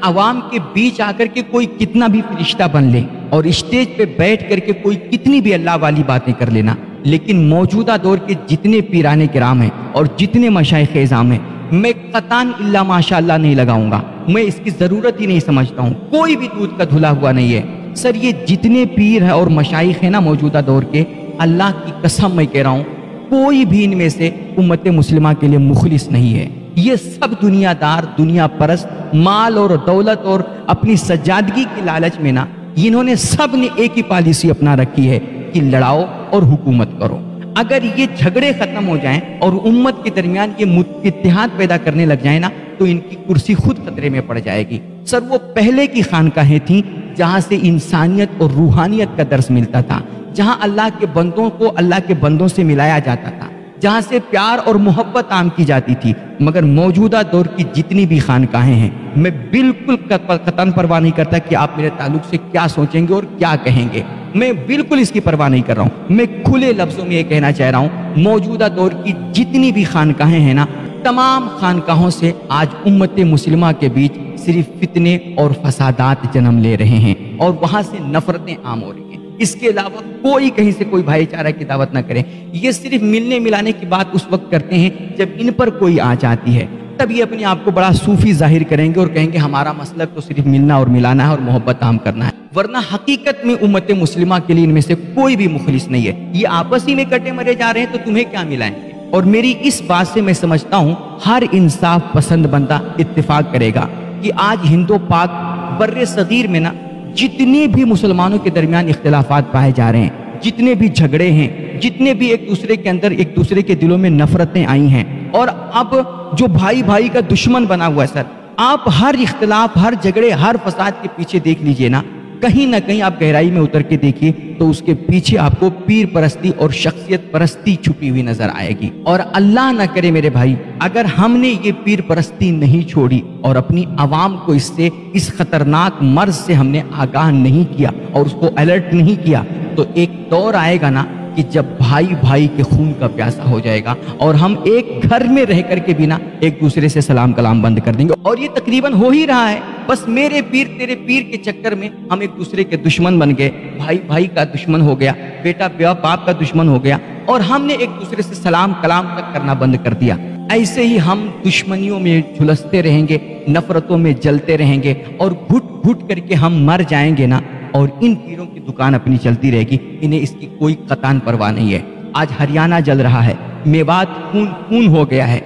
عوام کے بیچ آ کر کے کوئی کتنا بھی فرشتہ بن لے اور اسٹیج پہ بیٹھ کر کے کوئی کتنی بھی اللہ والی باتیں کر لینا، لیکن موجودہ دور کے جتنے پیران کرام ہیں اور جتنے مشائخ اعظام ہیں، میں قطعاً الا ماشاء اللہ نہیں لگاؤں گا، میں اس کی ضرورت ہی نہیں سمجھتا ہوں، کوئی بھی دودھ کا دھلا ہوا نہیں ہے۔ سر یہ جتنے پیر ہیں اور مشائخ ہیں نا موجودہ دور کے، اللہ کی قسم میں کہہ رہا ہوں کوئی بھی ان میں سے امت مسلمہ کے لیے مخلص نہیں ہے۔ یہ سب دنیا دار، دنیا پرست، مال اور دولت اور اپنی سجادگی کی لالچ میں نا انہوں نے سب نے ایک ہی پالیسی اپنا رکھی ہے کہ لڑاؤ اور حکومت کرو۔ اگر یہ جھگڑے ختم ہو جائیں اور امت کے درمیان یہ اتحاد پیدا کرنے لگ جائیں نا تو ان کی کرسی خود خطرے میں پڑ جائے گی۔ سر وہ پہلے کی خانقاہیں تھیں جہاں سے انسانیت اور روحانیت کا درس ملتا تھا، جہاں اللہ کے بندوں کو اللہ کے بندوں سے ملایا جاتا تھا، جہاں سے پیار اور محبت عام کی جاتی تھی۔ مگر موجودہ دور کی جتنی بھی خانقاہیں ہیں، میں بالکل قطعاً پرواہ نہیں کرتا کہ آپ میرے تعلق سے کیا سوچیں گے اور کیا کہیں گے، میں بالکل اس کی پرواہ نہیں کر رہا ہوں۔ میں کھلے لفظوں میں یہ کہنا چاہ رہا ہوں، موجودہ دور کی جتنی بھی خانقاہیں ہیں نا، تمام خانقاہوں سے آج امت مسلمہ کے بیچ صرف فتنے اور فسادات جنم لے رہے ہیں اور وہاں سے نفرتیں عام ہو رہی ہیں۔ اس کے علاوہ کوئی کہیں سے کوئی بھائی چارہ کی دعوت نہ کرے۔ یہ صرف ملنے ملانے کی بات اس وقت کرتے ہیں جب ان پر کوئی آ جاتی ہے، تب یہ اپنے آپ کو بڑا صوفی ظاہر کریں گے اور کہیں گے ہمارا مسلک تو صرف ملنا اور ملانا ہے اور محبت عام کرنا ہے، ورنہ حقیقت میں امت مسلمہ کے لیے ان میں سے کوئی بھی مخلص نہیں ہے۔ یہ آپس ہی میں کٹے مرے جا رہے ہیں تو تمہیں کیا ملائیں گے؟ اور میری اس بات سے میں سمجھتا ہوں ہر انصاف پسند بندہ اتفاق کرے گا کہ آج ہند و پاک بر صغیر میں نا جتنے بھی مسلمانوں کے درمیان اختلافات پائے جا رہے ہیں، جتنے بھی جھگڑے ہیں، جتنے بھی ایک دوسرے کے اندر ایک دوسرے کے دلوں میں نفرتیں آئی ہیں، اور اب جو بھائی بھائی کا دشمن بنا ہوا ہے، سر آپ ہر اختلاف، ہر جھگڑے، ہر فساد کے پیچھے دیکھ لیجئے نا، کہیں نہ کہیں آپ گہرائی میں اتر کے دیکھیے تو اس کے پیچھے آپ کو پیر پرستی اور شخصیت پرستی چھپی ہوئی نظر آئے گی۔ اور اللہ نہ کرے میرے بھائی، اگر ہم نے یہ پیر پرستی نہیں چھوڑی اور اپنی عوام کو اس خطرناک مرض سے ہم نے آگاہ نہیں کیا اور اس کو الرٹ نہیں کیا، تو ایک دور آئے گا نا کہ جب بھائی بھائی کے خون کا پیاسا ہو جائے گا اور ہم ایک گھر میں رہ کر کے بھی نا ایک دوسرے سے سلام کلام بند کر دیں گے، اور یہ تقریباً ہو ہی رہا ہے۔ بس میرے پیر تیرے پیر کے چکر میں ہم ایک دوسرے کے دشمن بن گئے، بھائی بھائی کا دشمن ہو گیا، بیٹا باپ کا دشمن ہو گیا، اور ہم نے ایک دوسرے سے سلام کلام تک کرنا بند کر دیا۔ ایسے ہی ہم دشمنیوں میں جھلستے رہیں گے، نفرتوں میں جلتے رہیں گے، اور گھٹ گھٹ کر کے ہم مر جائیں گے نا، اور ان پیروں کی دکان اپنی چلتی رہے گی، انہیں اس کی کوئی قطعاً پرواہ نہیں ہے۔ آج ہریانہ جل رہا ہے، میوات خون خون ہو گیا ہے،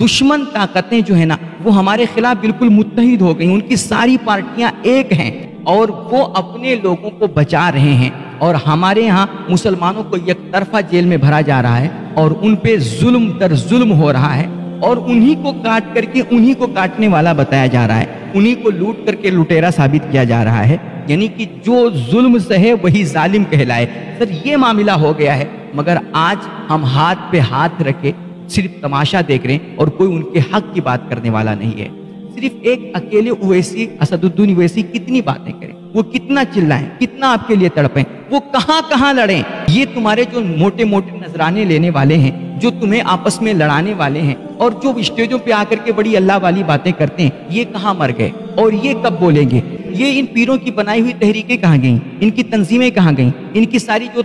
دشمن طاقتیں جو ہیں نا وہ ہمارے خلاف بالکل متحد ہو گئیں، ان کی ساری پارٹیاں ایک ہیں اور وہ اپنے لوگوں کو بچا رہے ہیں، اور ہمارے ہاں مسلمانوں کو یک طرفہ جیل میں بھرا جا رہا ہے اور ان پہ ظلم در ظلم ہو رہا ہے، اور انہی کو کاٹ کر کے انہی کو کاٹنے والا بتایا جا رہا ہے، انہی کو لوٹ کر کے لٹیرا ثابت کیا جا رہا ہے، یعنی کہ جو ظلم سہے وہی ظالم کہلائے۔ سر یہ معاملہ ہو گیا ہے، مگر آج ہم ہاتھ پہ ہاتھ رکھے صرف تماشا دیکھ رہے ہیں اور کوئی ان کے حق کی بات کرنے والا نہیں ہے۔ صرف ایک اکیلے اویسی، اسد الدین اویسی کتنی باتیں کریں، وہ کتنا چلائیں، کتنا آپ کے لیے تڑپیں، وہ کہاں کہاں لڑیں۔ یہ تمہارے جو موٹے موٹے نذرانے لینے والے ہیں، جو تمہیں آپس میں لڑانے والے ہیں، اور جو اسٹیجوں پہ آ کر کے بڑی اللہ والی باتیں کرتے ہیں، یہ کہاں مر گئے اور یہ کب بولیں گے؟ یہ ان پیروں کی بنائی ہوئی تحریکیں کہاں گئیں، ان کی تنظیمیں کہاں گئیں، ان کی ساری جو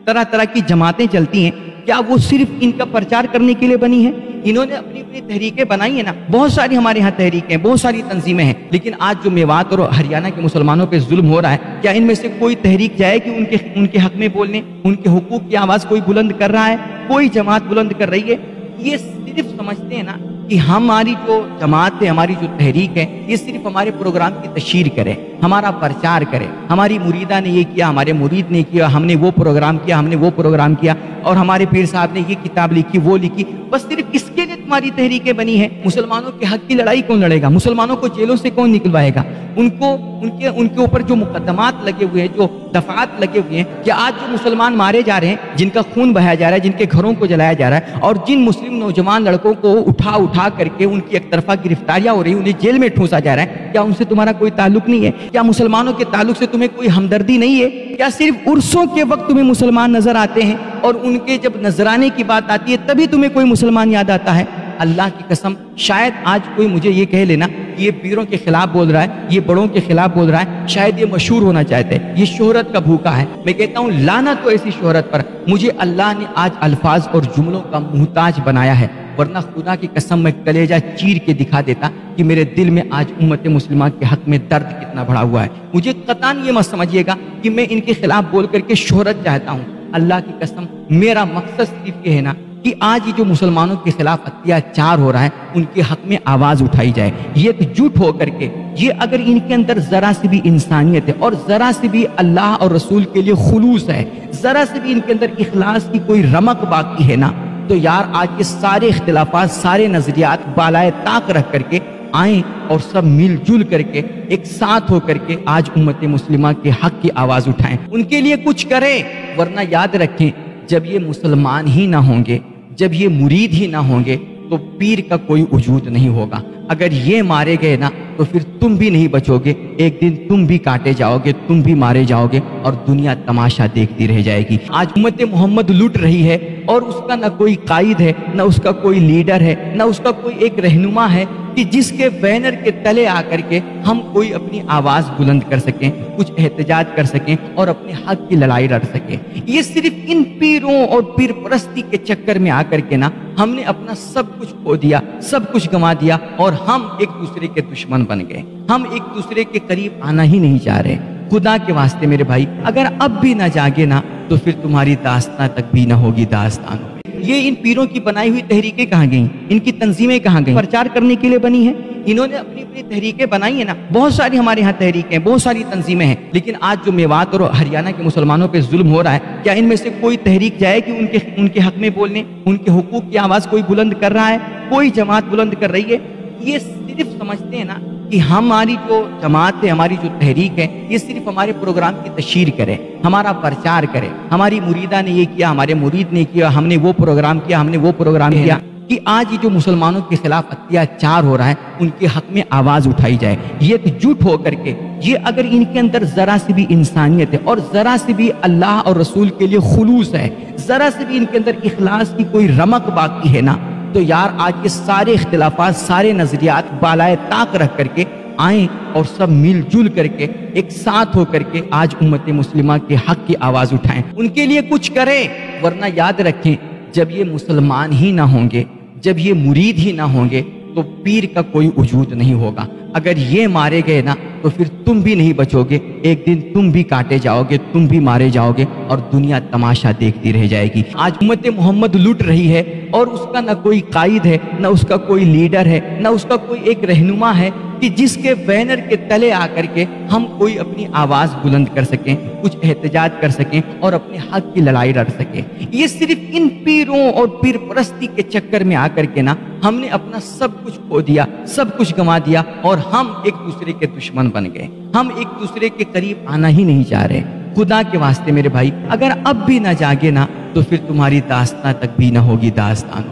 طرح طرح کی جماعتیں چلتی ہیں، کیا وہ صرف ان کا پرچار کرنے کے لیے بنی ہیں؟ انہوں نے اپنی اپنی تحریکیں بنائی ہیں نا، بہت ساری ہمارے ہاں تحریکیں، بہت ساری تنظیمیں ہیں، لیکن آج جو میوات اور ہریانہ کے مسلمانوں پہ ظلم ہو رہا ہے، کیا ان میں سے کوئی تحریک جائے کہ ان کے حق میں بولنے، ان کے حقوق کی آواز کوئی بلند کر رہا ہے؟ کوئی جماعت بلند کر رہی ہے؟ یہ صرف سمجھتے ہیں نا کہ ہماری جو جماعت ہے، ہماری جو تحریک ہے، یہ صرف ہمارے پروگرام کی تشہیر کرے، ہمارا پرچار کرے، ہماری مریدہ نے یہ کیا، ہمارے مرید نے کیا، ہم نے وہ پروگرام کیا، ہم نے وہ پروگرام کیا، اور ہمارے پیر صاحب نے یہ کتاب لکھی، وہ لکھی، بس صرف اس کے لیے تمہاری تحریکیں بنی ہیں۔ مسلمانوں کے حق کی لڑائی کون لڑے گا؟ مسلمانوں کو جیلوں سے کون نکلوائے گا؟ ان کے اوپر جو مقدمات لگے ہوئے ہیں، جو دفعات لگے ہوئے ہیں، کہ آج جو مسلمان مارے جا رہے ہیں، جن کا خون بہایا جا رہا ہے، جن کے گھروں کو جلایا جا رہا ہے، اور جن مسلم نوجوان لڑکوں کو اٹھا کر کے ان کی ایک طرفہ گرفتاریاں ہو رہی ہیں، انہیں جیل میں ٹھونسا جا رہا ہے، کیا ان سے تمہارا کوئی تعلق نہیں ہے؟ کیا مسلمانوں کے تعلق سے تمہیں کوئی ہمدردی نہیں ہے؟ کیا صرف عرسوں کے وقت تمہیں مسلمان نظر آتے ہیں اور ان کے جب نذرانے کی بات آتی ہے تبھی تمہیں کوئی مسلمان یاد آتا ہے؟ اللہ کی قسم شاید آج کوئی مجھے یہ کہہ لینا کہ یہ پیروں کے خلاف بول رہا ہے، یہ بڑوں کے خلاف بول رہا ہے، شاید یہ مشہور ہونا چاہتے ہیں، یہ شہرت کا بھوکا ہے۔ میں کہتا ہوں لعنت ہو ایسی شہرت پر، مجھے اللہ نے آج الفاظ اور جملوں کا محتاج بنایا ہے، ورنہ خدا کی قسم میں کلیجہ چیر کے دکھا دیتا کہ میرے دل میں آج امت مسلمہ کے حق میں درد کتنا بڑھا ہوا ہے۔ مجھے قطعاً یہ مت سمجھیے گا کہ میں ان کے خلاف بول کر کے شہرت چاہتا ہوں، اللہ کی قسم میرا مقصد صرف یہ ہے نا کہ آج یہ جو مسلمانوں کے خلاف اتیاچار ہو رہا ہے ان کے حق میں آواز اٹھائی جائے، یہ ایک جٹ ہو کر کے، یہ اگر ان کے اندر ذرا سی بھی انسانیت ہے اور ذرا سی بھی اللہ اور رسول کے لیے خلوص ہے، ذرا سی بھی ان کے اندر اخلاص کی کوئی رمق باقی ہے نا، تو یار آج یہ سارے اختلافات، سارے نظریات بالائے طاق رکھ کر کے آئیں اور سب مل جل کر کے ایک ساتھ ہو کر کے آج امت مسلمہ کے حق کی آواز اٹھائیں، ان کے لیے کچھ کریں، ورنہ یاد رکھیں جب یہ مسلمان ہی نہ ہوں گے، جب یہ مرید ہی نہ ہوں گے تو پیر کا کوئی وجود نہیں ہوگا۔ اگر یہ مارے گئے نا تو پھر تم بھی نہیں بچو گے، ایک دن تم بھی کاٹے جاؤ گے، تم بھی مارے جاؤ گے اور دنیا تماشا دیکھتی رہ جائے گی۔ آج امت محمد لٹ رہی ہے اور اس کا نہ کوئی قائد ہے، نہ اس کا کوئی لیڈر ہے، نہ اس کا کوئی ایک رہنما ہے کہ جس کے بینر کے تلے آ کر کے ہم کوئی اپنی آواز بلند کر سکیں، کچھ احتجاج کر سکیں اور اپنے حق کی لڑائی لڑ سکیں۔ یہ صرف ان پیروں اور پیر پرستی کے چکر میں آ کر کے نا ہم نے اپنا سب کچھ کھو دیا، سب کچھ گنوا دیا اور ہم ایک دوسرے کے دشمن بن گئے، ہم ایک دوسرے کے قریب آنا ہی نہیں چاہ رہے۔ خدا کے واسطے میرے بھائی اگر اب بھی نہ جاگے نا تو پھر تمہاری داستان تک بھی نہ ہوگی داستان۔ یہ ان پیروں کی بنائی ہوئی تحریکیں کہاں گئیں؟ ان کی تنظیمیں کہاں گئیں؟ پرچار کرنے کے لیے بنی ہیں، انہوں نے اپنی اپنی تحریکیں بنائی ہیں نا، بہت ساری ہمارے ہاں تحریکیں ہیں، بہت ساری تنظیمیں ہیں، لیکن آج جو میوات اور ہریانہ کے مسلمانوں پہ ظلم ہو رہا ہے، کیا ان میں سے کوئی تحریک جائے کہ ان کے حق میں بولنے، ان کے حقوق کی آواز کوئی بلند کر رہا ہے؟ کوئی جماعت بلند کر رہی ہے؟ یہ صرف سمجھتے ہیں نا کہ ہماری جو جماعت ہے، ہماری جو تحریک ہے، یہ صرف ہمارے پروگرام کی تشہیر کرے، ہمارا پرچار کرے، ہماری مریدہ نے یہ کیا، ہمارے مرید نے کیا، ہم نے وہ پروگرام کیا، ہم نے وہ پروگرام کیا، کہ آج یہ جو مسلمانوں کے خلاف اتیاچار ہو رہا ہے ان کے حق میں آواز اٹھائی جائے، یہ ایک جٹ ہو کر کے، یہ اگر ان کے اندر ذرا سی بھی انسانیت ہے اور ذرا سی بھی اللہ اور رسول کے لیے خلوص ہے، ذرا سی بھی ان کے اندر اخلاص کی کوئی رمق باقی ہے نا، تو یار آج یہ سارے اختلافات، سارے نظریات بالائے طاق رکھ کر کے آئیں اور سب مل جل کر کے ایک ساتھ ہو کر کے آج امت مسلمہ کے حق کی آواز اٹھائیں، ان کے لیے کچھ کریں، ورنہ یاد رکھیں جب یہ مسلمان ہی نہ ہوں گے، جب یہ مرید ہی نہ ہوں گے تو پیر کا کوئی وجود نہیں ہوگا۔ اگر یہ مارے گئے نا تو پھر تم بھی نہیں بچو گے، ایک دن تم بھی کاٹے جاؤ گے، تم بھی مارے جاؤ گے اور دنیا تماشا دیکھتی رہ جائے گی۔ آج امت محمد لٹ رہی ہے اور اس کا نہ کوئی قائد ہے، نہ اس کا کوئی لیڈر ہے، نہ اس کا کوئی ایک رہنما ہے کہ جس کے بینر کے تلے آ کر کے ہم کوئی اپنی آواز بلند کر سکیں، کچھ احتجاج کر سکیں اور اپنے حق کی لڑائی لڑ سکیں۔ یہ صرف ان پیروں اور پیر پرستی کے چکر میں آ کر کے نا ہم نے اپنا سب کچھ کھو دیا، سب کچھ گنوا دیا اور ہم ایک دوسرے کے دشمن بن گئے، ہم ایک دوسرے کے قریب آنا ہی نہیں چاہ رہے۔ خدا کے واسطے میرے بھائی اگر اب بھی نہ جاگے نا تو پھر تمہاری داستان تک بھی نہ ہوگی داستان۔